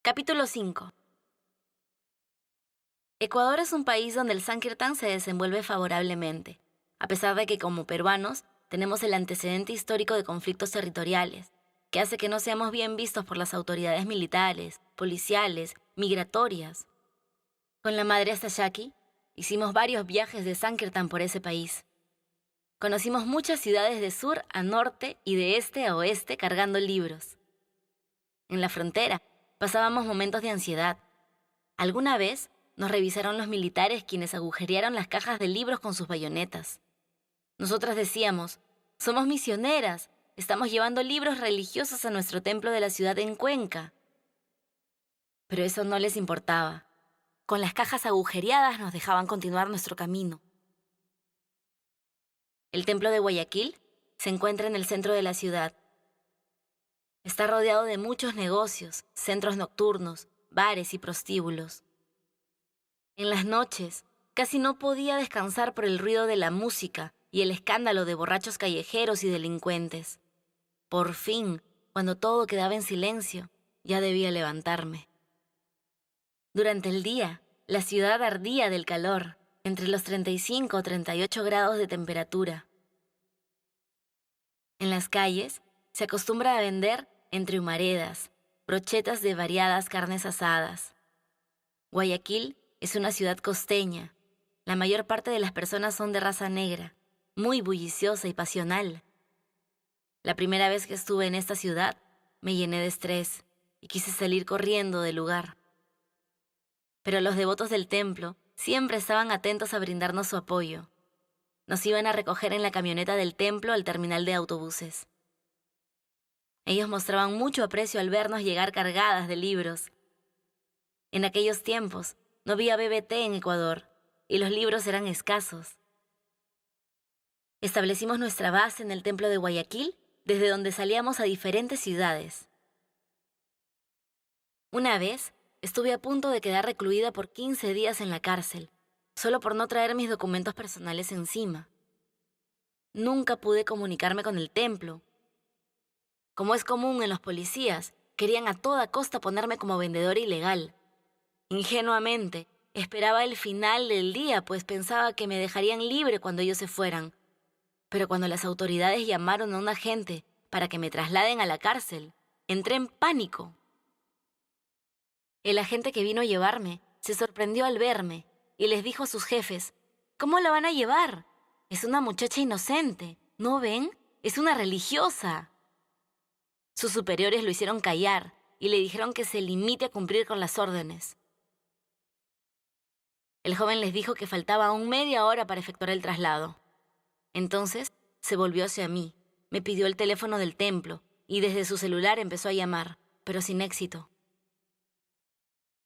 Capítulo 5. Ecuador es un país donde el Sankirtán se desenvuelve favorablemente, a pesar de que como peruanos tenemos el antecedente histórico de conflictos territoriales, que hace que no seamos bien vistos por las autoridades militares, policiales, migratorias. Con la madre Shaki hicimos varios viajes de Sankirtán por ese país. Conocimos muchas ciudades de sur a norte y de este a oeste cargando libros. En la frontera pasábamos momentos de ansiedad. Alguna vez nos revisaron los militares quienes agujerearon las cajas de libros con sus bayonetas. Nosotras decíamos, somos misioneras, estamos llevando libros religiosos a nuestro templo de la ciudad en Cuenca. Pero eso no les importaba. Con las cajas agujereadas nos dejaban continuar nuestro camino. El templo de Guayaquil se encuentra en el centro de la ciudad. Está rodeado de muchos negocios, centros nocturnos, bares y prostíbulos. En las noches, casi no podía descansar por el ruido de la música y el escándalo de borrachos callejeros y delincuentes. Por fin, cuando todo quedaba en silencio, ya debía levantarme. Durante el día, la ciudad ardía del calor, entre los 35 o 38 grados de temperatura. En las calles, se acostumbra a vender entre humaredas, brochetas de variadas carnes asadas. Guayaquil es una ciudad costeña. La mayor parte de las personas son de raza negra, muy bulliciosa y pasional. La primera vez que estuve en esta ciudad, me llené de estrés y quise salir corriendo del lugar. Pero los devotos del templo siempre estaban atentos a brindarnos su apoyo. Nos iban a recoger en la camioneta del templo al terminal de autobuses. Ellos mostraban mucho aprecio al vernos llegar cargadas de libros. En aquellos tiempos no había BBT en Ecuador y los libros eran escasos. Establecimos nuestra base en el templo de Guayaquil, desde donde salíamos a diferentes ciudades. Una vez estuve a punto de quedar recluida por 15 días en la cárcel, solo por no traer mis documentos personales encima. Nunca pude comunicarme con el templo. Como es común en los policías, querían a toda costa ponerme como vendedora ilegal. Ingenuamente, esperaba el final del día, pues pensaba que me dejarían libre cuando ellos se fueran. Pero cuando las autoridades llamaron a un agente para que me trasladen a la cárcel, entré en pánico. El agente que vino a llevarme se sorprendió al verme y les dijo a sus jefes, ¿cómo la van a llevar? Es una muchacha inocente, ¿no ven? Es una religiosa. Sus superiores lo hicieron callar y le dijeron que se limite a cumplir con las órdenes. El joven les dijo que faltaba aún media hora para efectuar el traslado. Entonces se volvió hacia mí, me pidió el teléfono del templo y desde su celular empezó a llamar, pero sin éxito.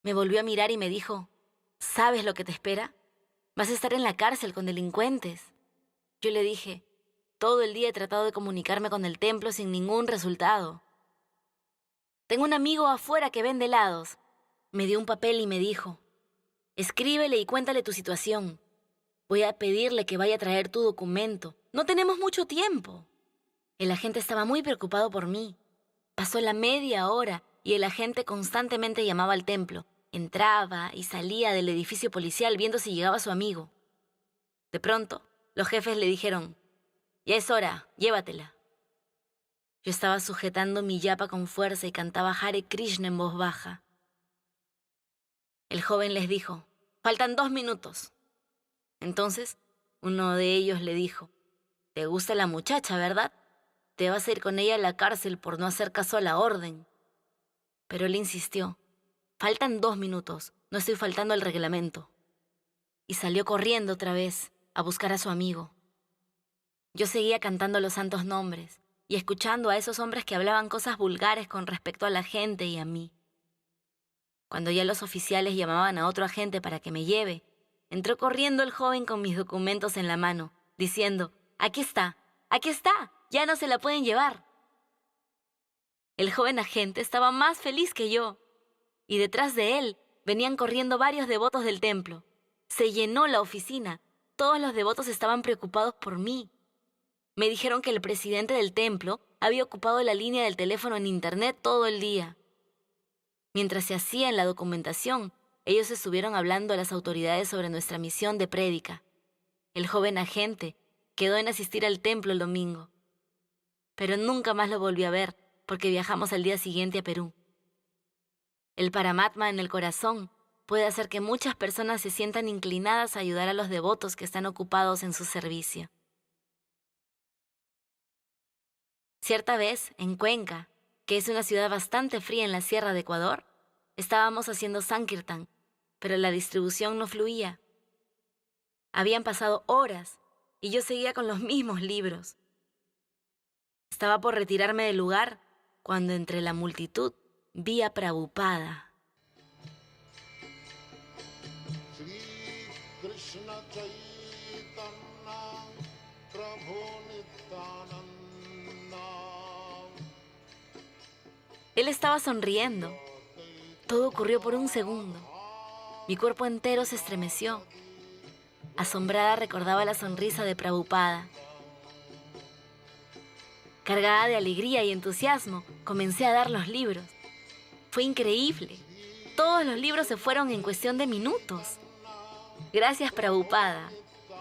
Me volvió a mirar y me dijo, ¿sabes lo que te espera? Vas a estar en la cárcel con delincuentes. Yo le dije, todo el día he tratado de comunicarme con el templo sin ningún resultado. Tengo un amigo afuera que vende helados. Me dio un papel y me dijo, escríbele y cuéntale tu situación. Voy a pedirle que vaya a traer tu documento. No tenemos mucho tiempo. El agente estaba muy preocupado por mí. Pasó la media hora y el agente constantemente llamaba al templo. Entraba y salía del edificio policial viendo si llegaba su amigo. De pronto, los jefes le dijeron, ya es hora, llévatela. Yo estaba sujetando mi yapa con fuerza y cantaba Hare Krishna en voz baja. El joven les dijo, faltan 2 minutos. Entonces, uno de ellos le dijo, ¿te gusta la muchacha, verdad? Te vas a ir con ella a la cárcel por no hacer caso a la orden. Pero él insistió, faltan 2 minutos, no estoy faltando al reglamento. Y salió corriendo otra vez a buscar a su amigo. Yo seguía cantando los santos nombres y escuchando a esos hombres que hablaban cosas vulgares con respecto a la gente y a mí. Cuando ya los oficiales llamaban a otro agente para que me lleve, entró corriendo el joven con mis documentos en la mano, diciendo, aquí está, ya no se la pueden llevar. El joven agente estaba más feliz que yo, y detrás de él venían corriendo varios devotos del templo. Se llenó la oficina, todos los devotos estaban preocupados por mí. Me dijeron que el presidente del templo había ocupado la línea del teléfono en internet todo el día. Mientras se hacía en la documentación, ellos estuvieron hablando a las autoridades sobre nuestra misión de prédica. El joven agente quedó en asistir al templo el domingo, pero nunca más lo volví a ver porque viajamos al día siguiente a Perú. El Paramatma en el corazón puede hacer que muchas personas se sientan inclinadas a ayudar a los devotos que están ocupados en su servicio. Cierta vez, en Cuenca, que es una ciudad bastante fría en la sierra de Ecuador, estábamos haciendo Sankirtan, pero la distribución no fluía. Habían pasado horas y yo seguía con los mismos libros. Estaba por retirarme del lugar cuando entre la multitud vi a Prabhupada. Krishna Chaitanya Prabhu Nityananda. Él estaba sonriendo. Todo ocurrió por un segundo. Mi cuerpo entero se estremeció. Asombrada recordaba la sonrisa de Prabhupada. Cargada de alegría y entusiasmo, comencé a dar los libros. Fue increíble. Todos los libros se fueron en cuestión de minutos. Gracias, Prabhupada.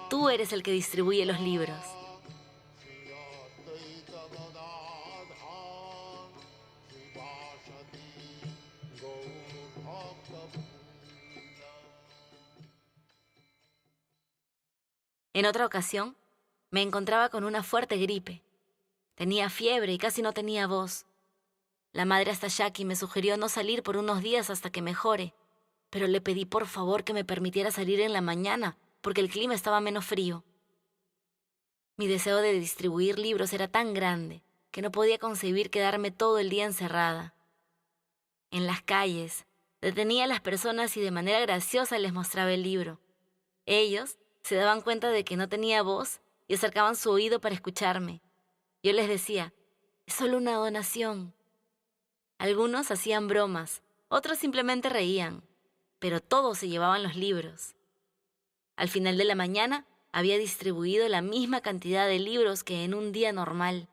Tú eres el que distribuye los libros. En otra ocasión, me encontraba con una fuerte gripe. Tenía fiebre y casi no tenía voz. La madre Astashaki me sugirió no salir por unos días hasta que mejore, pero le pedí por favor que me permitiera salir en la mañana porque el clima estaba menos frío. Mi deseo de distribuir libros era tan grande que no podía concebir quedarme todo el día encerrada. En las calles, detenía a las personas y de manera graciosa les mostraba el libro. Ellos se daban cuenta de que no tenía voz y acercaban su oído para escucharme. Yo les decía, es solo una donación. Algunos hacían bromas, otros simplemente reían, pero todos se llevaban los libros. Al final de la mañana, había distribuido la misma cantidad de libros que en un día normal.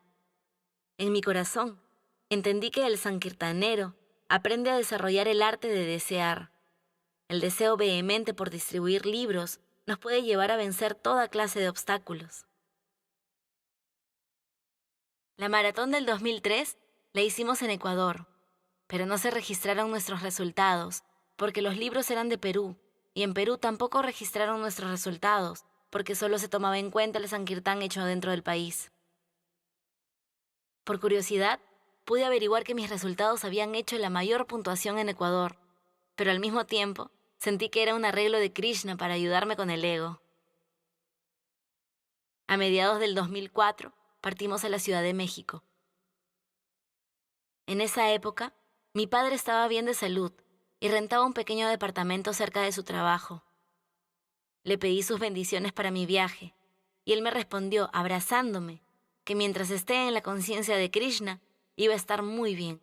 En mi corazón, entendí que el sankirtanero aprende a desarrollar el arte de desear. El deseo vehemente por distribuir libros nos puede llevar a vencer toda clase de obstáculos. La maratón del 2003 la hicimos en Ecuador, pero no se registraron nuestros resultados porque los libros eran de Perú, y en Perú tampoco registraron nuestros resultados porque solo se tomaba en cuenta el sankirtán hecho dentro del país. Por curiosidad, pude averiguar que mis resultados habían hecho la mayor puntuación en Ecuador, pero al mismo tiempo sentí que era un arreglo de Krishna para ayudarme con el ego. A mediados del 2004, partimos a la Ciudad de México. En esa época, mi padre estaba bien de salud y rentaba un pequeño departamento cerca de su trabajo. Le pedí sus bendiciones para mi viaje, y él me respondió, abrazándome, que mientras esté en la conciencia de Krishna, iba a estar muy bien,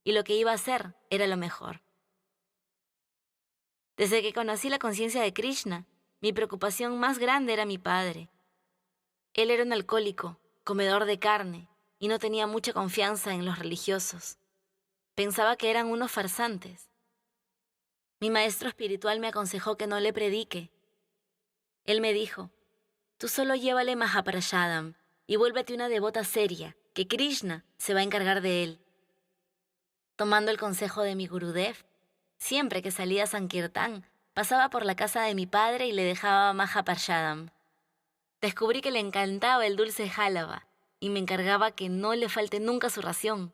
y lo que iba a hacer era lo mejor. Desde que conocí la conciencia de Krishna, mi preocupación más grande era mi padre. Él era un alcohólico, comedor de carne, y no tenía mucha confianza en los religiosos. Pensaba que eran unos farsantes. Mi maestro espiritual me aconsejó que no le predique. Él me dijo, tú solo llévale Mahaprashadam y vuélvete una devota seria, que Krishna se va a encargar de él. Tomando el consejo de mi Gurudev, siempre que salía a Sankirtan, pasaba por la casa de mi padre y le dejaba Mahaprashadam. Descubrí que le encantaba el dulce jálaba y me encargaba que no le falte nunca su ración.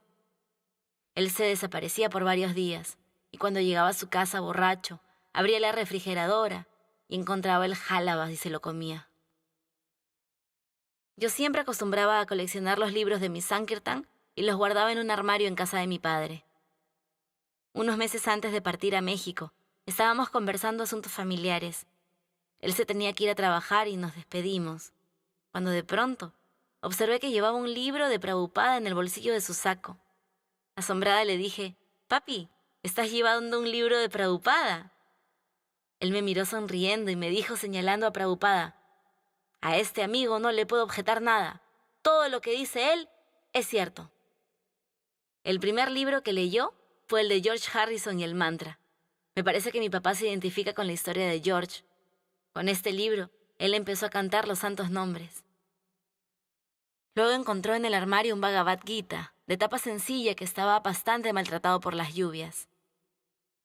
Él se desaparecía por varios días y cuando llegaba a su casa borracho, abría la refrigeradora y encontraba el jálaba y se lo comía. Yo siempre acostumbraba a coleccionar los libros de mi Sankirtan y los guardaba en un armario en casa de mi padre. Unos meses antes de partir a México, estábamos conversando asuntos familiares. Él se tenía que ir a trabajar y nos despedimos, cuando de pronto observé que llevaba un libro de Prabhupada en el bolsillo de su saco. Asombrada le dije, «Papi, ¿estás llevando un libro de Prabhupada?» Él me miró sonriendo y me dijo señalando a Prabhupada, «A este amigo no le puedo objetar nada. Todo lo que dice él es cierto». El primer libro que leyó fue el de George Harrison y el mantra. Me parece que mi papá se identifica con la historia de George. Con este libro, él empezó a cantar los santos nombres. Luego encontró en el armario un Bhagavad Gita, de tapa sencilla que estaba bastante maltratado por las lluvias.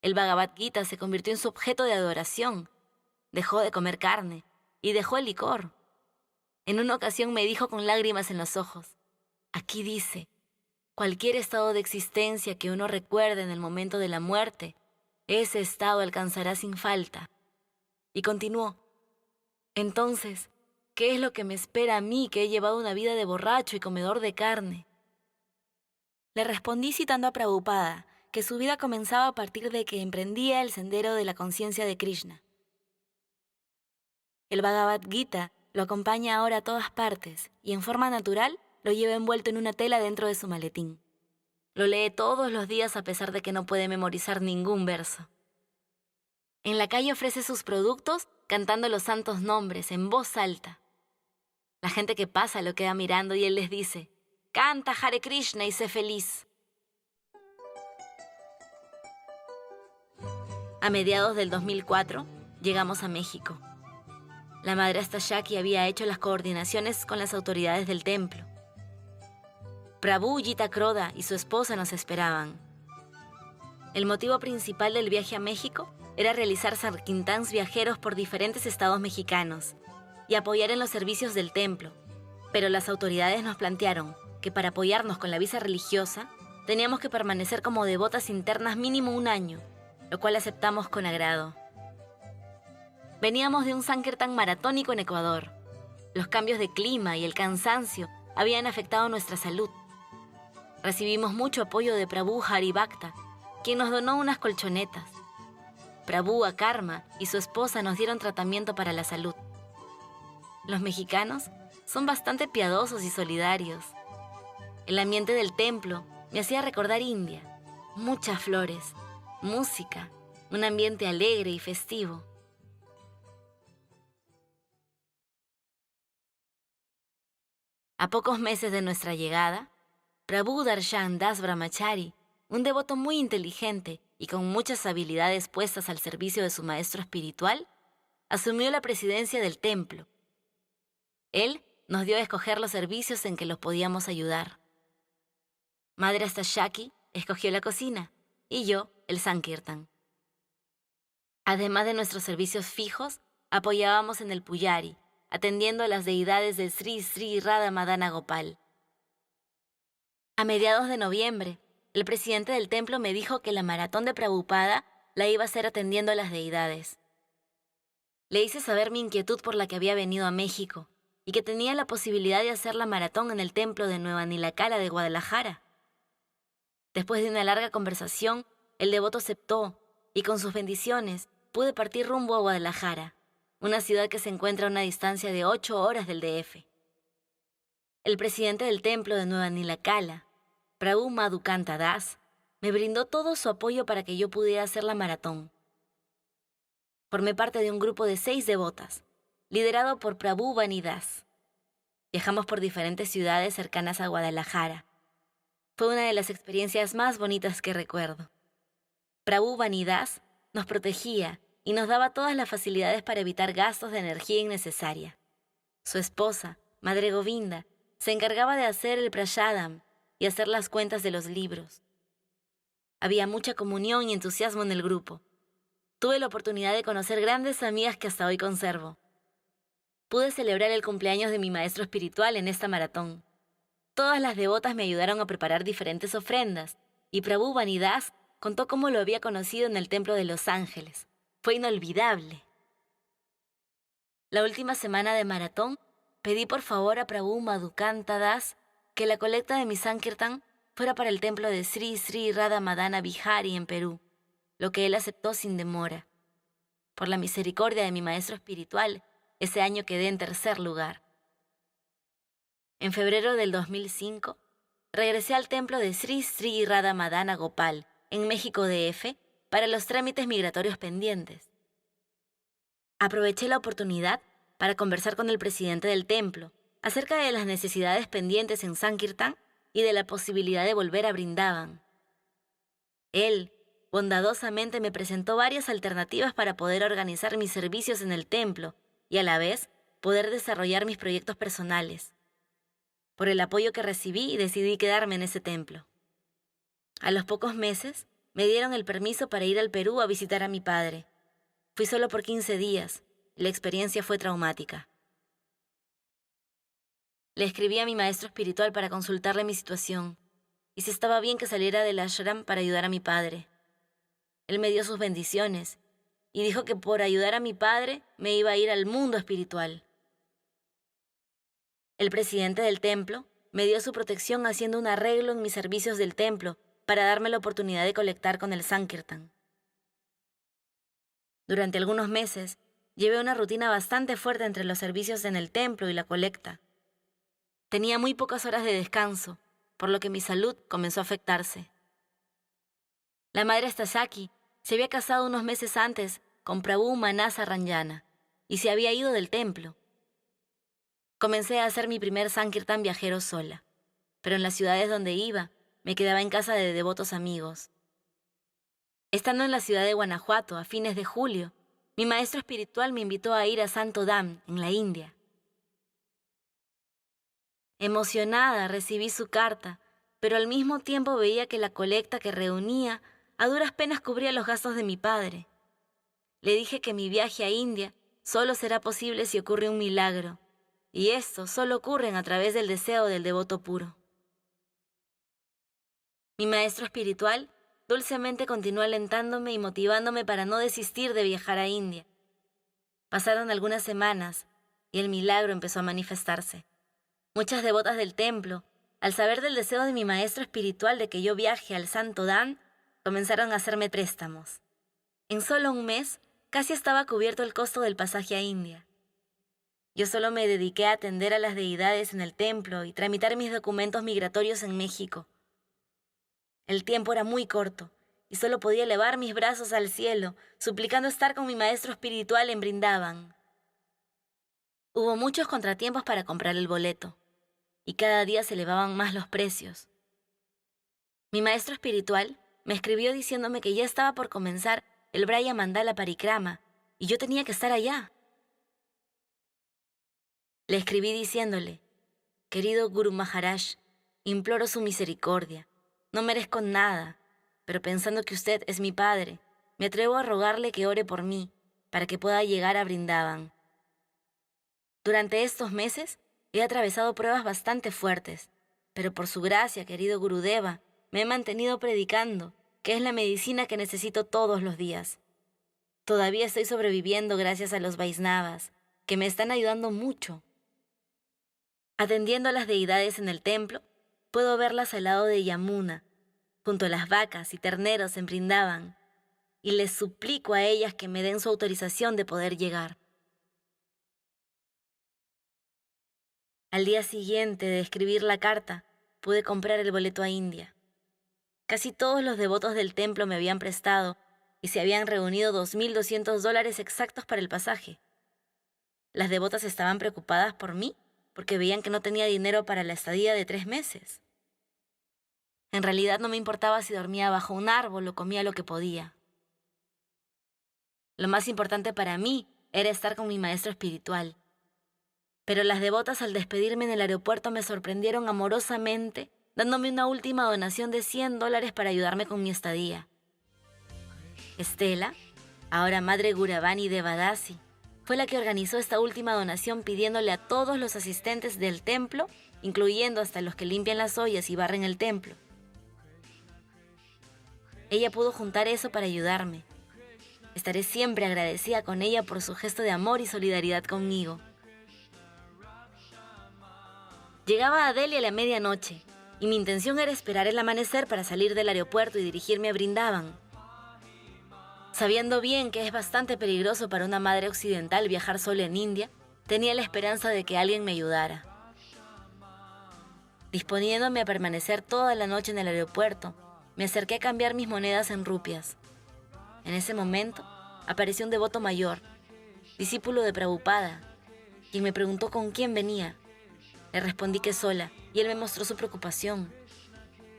El Bhagavad Gita se convirtió en su objeto de adoración. Dejó de comer carne y dejó el licor. En una ocasión me dijo con lágrimas en los ojos, aquí dice, cualquier estado de existencia que uno recuerde en el momento de la muerte, ese estado alcanzará sin falta. Y continuó, entonces, ¿qué es lo que me espera a mí que he llevado una vida de borracho y comedor de carne? Le respondí citando a Prabhupada, que su vida comenzaba a partir de que emprendía el sendero de la conciencia de Krishna. El Bhagavad Gita lo acompaña ahora a todas partes y en forma natural lo lleva envuelto en una tela dentro de su maletín. Lo lee todos los días a pesar de que no puede memorizar ningún verso. En la calle ofrece sus productos cantando los santos nombres en voz alta. La gente que pasa lo queda mirando y él les dice, canta Hare Krishna y sé feliz. A mediados del 2004 llegamos a México. La madrastra Shaki había hecho las coordinaciones con las autoridades del templo. Prabhu Gita Kroda y su esposa nos esperaban. El motivo principal del viaje a México era realizar sankirtans viajeros por diferentes estados mexicanos y apoyar en los servicios del templo, pero las autoridades nos plantearon que para apoyarnos con la visa religiosa teníamos que permanecer como devotas internas mínimo 1 año, lo cual aceptamos con agrado. Veníamos de un sankirtan maratónico en Ecuador. Los cambios de clima y el cansancio habían afectado nuestra salud. Recibimos mucho apoyo de Prabhu Haribhakta, quien nos donó unas colchonetas. Prabhu Akarma y su esposa nos dieron tratamiento para la salud. Los mexicanos son bastante piadosos y solidarios. El ambiente del templo me hacía recordar India. Muchas flores, música, un ambiente alegre y festivo. A pocos meses de nuestra llegada, Prabhu Darshan Das Brahmachari, un devoto muy inteligente y con muchas habilidades puestas al servicio de su maestro espiritual, asumió la presidencia del templo. Él nos dio a escoger los servicios en que los podíamos ayudar. Madrastra Shaki escogió la cocina y yo el Sankirtan. Además de nuestros servicios fijos, apoyábamos en el Puyari, atendiendo a las deidades del Sri Sri Radha Madana Gopal. A mediados de noviembre, el presidente del templo me dijo que la maratón de Prabhupada la iba a hacer atendiendo a las deidades. Le hice saber mi inquietud por la que había venido a México y que tenía la posibilidad de hacer la maratón en el templo de Nueva Nilakala de Guadalajara. Después de una larga conversación, el devoto aceptó y con sus bendiciones pude partir rumbo a Guadalajara, una ciudad que se encuentra a una distancia de 8 horas del DF. El presidente del templo de Nueva Nilakala, Prabhu Madhukanta Das, me brindó todo su apoyo para que yo pudiera hacer la maratón. Formé parte de un grupo de 6 devotas, liderado por Prabhu Vanidas. Viajamos por diferentes ciudades cercanas a Guadalajara. Fue una de las experiencias más bonitas que recuerdo. Prabhu Vanidas nos protegía y nos daba todas las facilidades para evitar gastos de energía innecesaria. Su esposa, Madre Govinda, se encargaba de hacer el prashadam y hacer las cuentas de los libros. Había mucha comunión y entusiasmo en el grupo. Tuve la oportunidad de conocer grandes amigas que hasta hoy conservo. Pude celebrar el cumpleaños de mi maestro espiritual en esta maratón. Todas las devotas me ayudaron a preparar diferentes ofrendas y Prabhu Vanidas contó cómo lo había conocido en el templo de Los Ángeles. Fue inolvidable. La última semana de maratón, pedí por favor a Prabhu Madhukanta Das que la colecta de mi Sankirtan fuera para el templo de Sri Sri Radha Madana Bihari en Perú, lo que él aceptó sin demora. Por la misericordia de mi maestro espiritual, ese año quedé en 3er lugar. En febrero del 2005, regresé al templo de Sri Sri Radha Madana Gopal, en México DF, para los trámites migratorios pendientes. Aproveché la oportunidad para conversar con el presidente del templo acerca de las necesidades pendientes en Sankirtan y de la posibilidad de volver a Brindavan. Él, bondadosamente, me presentó varias alternativas para poder organizar mis servicios en el templo y a la vez poder desarrollar mis proyectos personales. Por el apoyo que recibí, decidí quedarme en ese templo. A los pocos meses, me dieron el permiso para ir al Perú a visitar a mi padre. Fui solo por 15 días. La experiencia fue traumática. Le escribí a mi maestro espiritual para consultarle mi situación y si estaba bien que saliera del ashram para ayudar a mi padre. Él me dio sus bendiciones y dijo que por ayudar a mi padre me iba a ir al mundo espiritual. El presidente del templo me dio su protección haciendo un arreglo en mis servicios del templo para darme la oportunidad de colectar con el Sankirtan. Durante algunos meses, llevé una rutina bastante fuerte entre los servicios en el templo y la colecta. Tenía muy pocas horas de descanso, por lo que mi salud comenzó a afectarse. La madre Stasaki se había casado unos meses antes con Prabhu Manasa Ranjana y se había ido del templo. Comencé a hacer mi primer Sankirtan viajero sola, pero en las ciudades donde iba, me quedaba en casa de devotos amigos. Estando en la ciudad de Guanajuato a fines de julio, mi maestro espiritual me invitó a ir a Santo Dham, en la India. Emocionada recibí su carta, pero al mismo tiempo veía que la colecta que reunía a duras penas cubría los gastos de mi padre. Le dije que mi viaje a India solo será posible si ocurre un milagro, y esto solo ocurre a través del deseo del devoto puro. Mi maestro espiritual dulcemente continuó alentándome y motivándome para no desistir de viajar a India. Pasaron algunas semanas y el milagro empezó a manifestarse. Muchas devotas del templo, al saber del deseo de mi maestro espiritual de que yo viaje al Santo Dham, comenzaron a hacerme préstamos. En solo un mes, casi estaba cubierto el costo del pasaje a India. Yo solo me dediqué a atender a las deidades en el templo y tramitar mis documentos migratorios en México. El tiempo era muy corto y solo podía elevar mis brazos al cielo, suplicando estar con mi maestro espiritual en Brindavan. Hubo muchos contratiempos para comprar el boleto y cada día se elevaban más los precios. Mi maestro espiritual me escribió diciéndome que ya estaba por comenzar el Braya Mandala Parikrama y yo tenía que estar allá. Le escribí diciéndole: querido Guru Maharaj, imploro su misericordia. No merezco nada, pero pensando que usted es mi padre, me atrevo a rogarle que ore por mí, para que pueda llegar a Brindavan. Durante estos meses he atravesado pruebas bastante fuertes, pero por su gracia, querido Gurudeva, me he mantenido predicando, que es la medicina que necesito todos los días. Todavía estoy sobreviviendo gracias a los Vaisnavas, que me están ayudando mucho. Atendiendo a las deidades en el templo, puedo verlas al lado de Yamuna, junto a las vacas y terneros en Brindavan, y les suplico a ellas que me den su autorización de poder llegar. Al día siguiente de escribir la carta, pude comprar el boleto a India. Casi todos los devotos del templo me habían prestado y se habían reunido $2,200 exactos para el pasaje. Las devotas estaban preocupadas por mí porque veían que no tenía dinero para la estadía de 3 meses. En realidad no me importaba si dormía bajo un árbol o comía lo que podía. Lo más importante para mí era estar con mi maestro espiritual. Pero las devotas al despedirme en el aeropuerto me sorprendieron amorosamente, dándome una última donación de $100 para ayudarme con mi estadía. Estela, ahora madre Guravani Devadasi, fue la que organizó esta última donación pidiéndole a todos los asistentes del templo, incluyendo hasta los que limpian las ollas y barren el templo. Ella pudo juntar eso para ayudarme. Estaré siempre agradecida con ella por su gesto de amor y solidaridad conmigo. Llegaba a Delhi a la medianoche y mi intención era esperar el amanecer para salir del aeropuerto y dirigirme a Brindavan. Sabiendo bien que es bastante peligroso para una madre occidental viajar sola en India, tenía la esperanza de que alguien me ayudara. Disponiéndome a permanecer toda la noche en el aeropuerto, me acerqué a cambiar mis monedas en rupias. En ese momento, apareció un devoto mayor, discípulo de Prabhupada, quien me preguntó con quién venía. Le respondí que sola, y él me mostró su preocupación.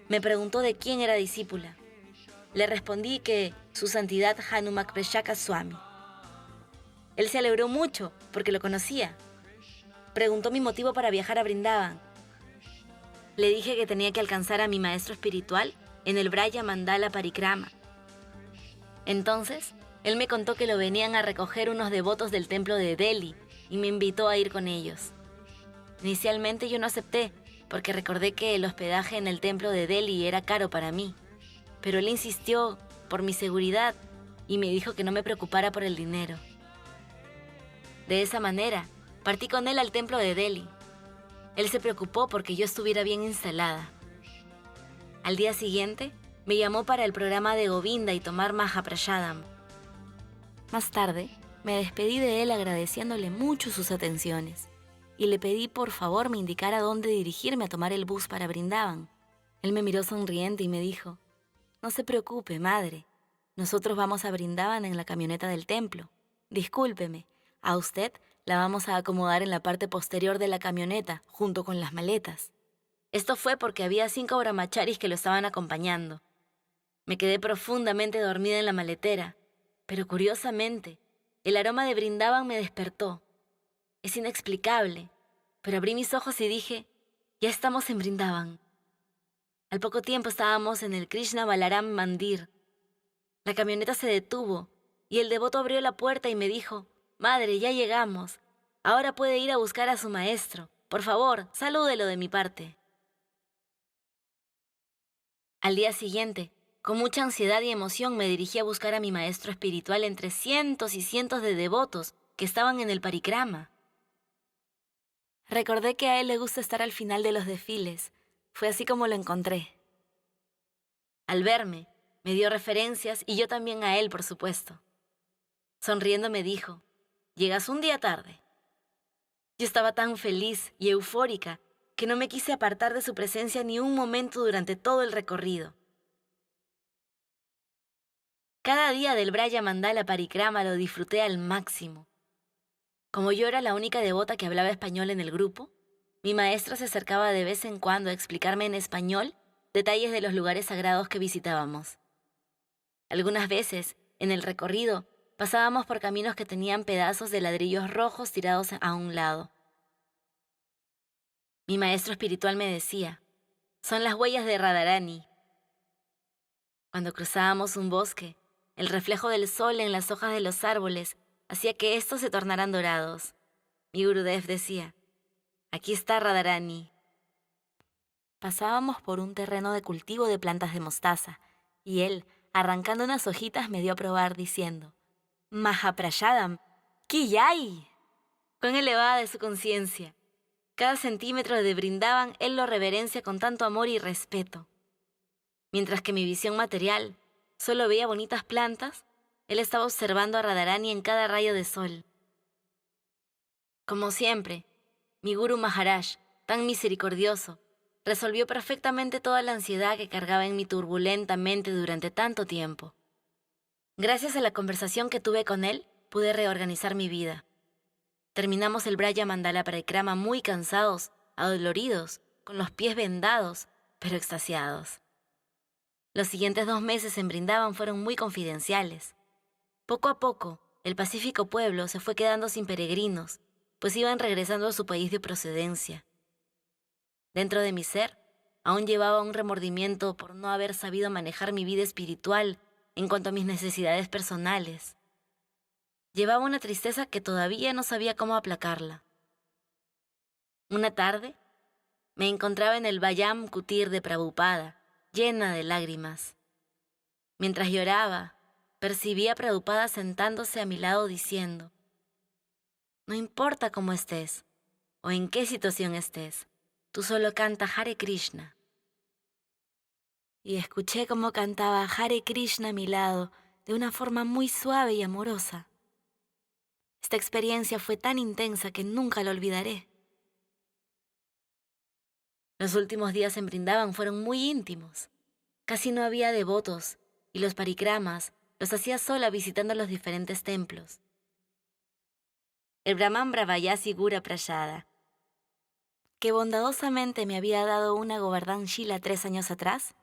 Me preguntó de quién era discípula. Le respondí que su santidad Hanumakpreshaka Swami. Él se alegró mucho porque lo conocía. Preguntó mi motivo para viajar a Brindavan. Le dije que tenía que alcanzar a mi maestro espiritual en el Braya Mandala Parikrama. Entonces, él me contó que lo venían a recoger unos devotos del templo de Delhi y me invitó a ir con ellos. Inicialmente yo no acepté, porque recordé que el hospedaje en el templo de Delhi era caro para mí. Pero él insistió por mi seguridad y me dijo que no me preocupara por el dinero. De esa manera, partí con él al templo de Delhi. Él se preocupó porque yo estuviera bien instalada. Al día siguiente, me llamó para el programa de Govinda y tomar Mahaprashadam. Más tarde, me despedí de él agradeciéndole mucho sus atenciones y le pedí por favor me indicara dónde dirigirme a tomar el bus para Brindavan. Él me miró sonriente y me dijo: «No se preocupe, madre. Nosotros vamos a Brindavan en la camioneta del templo. Discúlpeme, a usted la vamos a acomodar en la parte posterior de la camioneta, junto con las maletas». Esto fue porque había 5 brahmacharis que lo estaban acompañando. Me quedé profundamente dormida en la maletera, pero curiosamente, el aroma de Brindavan me despertó. Es inexplicable, pero abrí mis ojos y dije: «Ya estamos en Brindavan». Al poco tiempo estábamos en el Krishna Balaram Mandir. La camioneta se detuvo y el devoto abrió la puerta y me dijo: «Madre, ya llegamos. Ahora puede ir a buscar a su maestro. Por favor, salúdelo de mi parte». Al día siguiente, con mucha ansiedad y emoción, me dirigí a buscar a mi maestro espiritual entre cientos y cientos de devotos que estaban en el parikrama. Recordé que a él le gusta estar al final de los desfiles. Fue así como lo encontré. Al verme, me dio referencias y yo también a él, por supuesto. Sonriendo me dijo: «Llegas un día tarde». Yo estaba tan feliz y eufórica que no me quise apartar de su presencia ni un momento durante todo el recorrido. Cada día del Braya Mandala Parikrama lo disfruté al máximo. Como yo era la única devota que hablaba español en el grupo, mi maestra se acercaba de vez en cuando a explicarme en español detalles de los lugares sagrados que visitábamos. Algunas veces, en el recorrido, pasábamos por caminos que tenían pedazos de ladrillos rojos tirados a un lado. Mi maestro espiritual me decía: «Son las huellas de Radharani». Cuando cruzábamos un bosque, el reflejo del sol en las hojas de los árboles hacía que estos se tornaran dorados. Mi Gurudev decía: «Aquí está Radharani». Pasábamos por un terreno de cultivo de plantas de mostaza, y él, arrancando unas hojitas, me dio a probar diciendo: «Mahaprashadam, ¡Kiyai!». Cuán elevada es su conciencia. Cada centímetro de Brindavan él lo reverencia con tanto amor y respeto. Mientras que mi visión material solo veía bonitas plantas, él estaba observando a Radharani en cada rayo de sol. Como siempre, mi Guru Maharaj, tan misericordioso, resolvió perfectamente toda la ansiedad que cargaba en mi turbulenta mente durante tanto tiempo. Gracias a la conversación que tuve con él, pude reorganizar mi vida. Terminamos el Braya Mandala Parikrama muy cansados, adoloridos, con los pies vendados, pero extasiados. Los siguientes 2 meses en Brindavan fueron muy confidenciales. Poco a poco, el pacífico pueblo se fue quedando sin peregrinos, pues iban regresando a su país de procedencia. Dentro de mi ser, aún llevaba un remordimiento por no haber sabido manejar mi vida espiritual en cuanto a mis necesidades personales. Llevaba una tristeza que todavía no sabía cómo aplacarla. Una tarde, me encontraba en el Vayam Kutir de Prabhupada, llena de lágrimas. Mientras lloraba, percibí a Prabhupada sentándose a mi lado diciendo: «No importa cómo estés o en qué situación estés, tú solo canta Hare Krishna». Y escuché cómo cantaba Hare Krishna a mi lado de una forma muy suave y amorosa. Esta experiencia fue tan intensa que nunca la olvidaré. Los últimos días en Brindavan fueron muy íntimos. Casi no había devotos y los parikramas los hacía sola visitando los diferentes templos. El Brahman Brahmayasi Gura Prasada, que bondadosamente me había dado una Govardhan Shila 3 años atrás,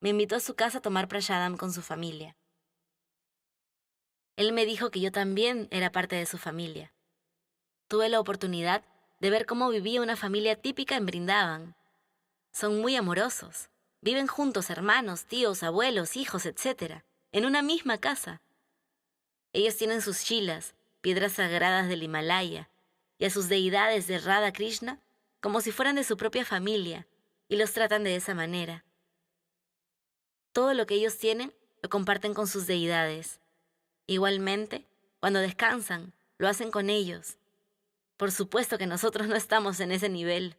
me invitó a su casa a tomar prashadam con su familia. Él me dijo que yo también era parte de su familia. Tuve la oportunidad de ver cómo vivía una familia típica en Brindavan. Son muy amorosos. Viven juntos hermanos, tíos, abuelos, hijos, etc., en una misma casa. Ellos tienen sus shilas, piedras sagradas del Himalaya, y a sus deidades de Radha Krishna como si fueran de su propia familia, y los tratan de esa manera. Todo lo que ellos tienen lo comparten con sus deidades. Igualmente, cuando descansan, lo hacen con ellos. Por supuesto que nosotros no estamos en ese nivel.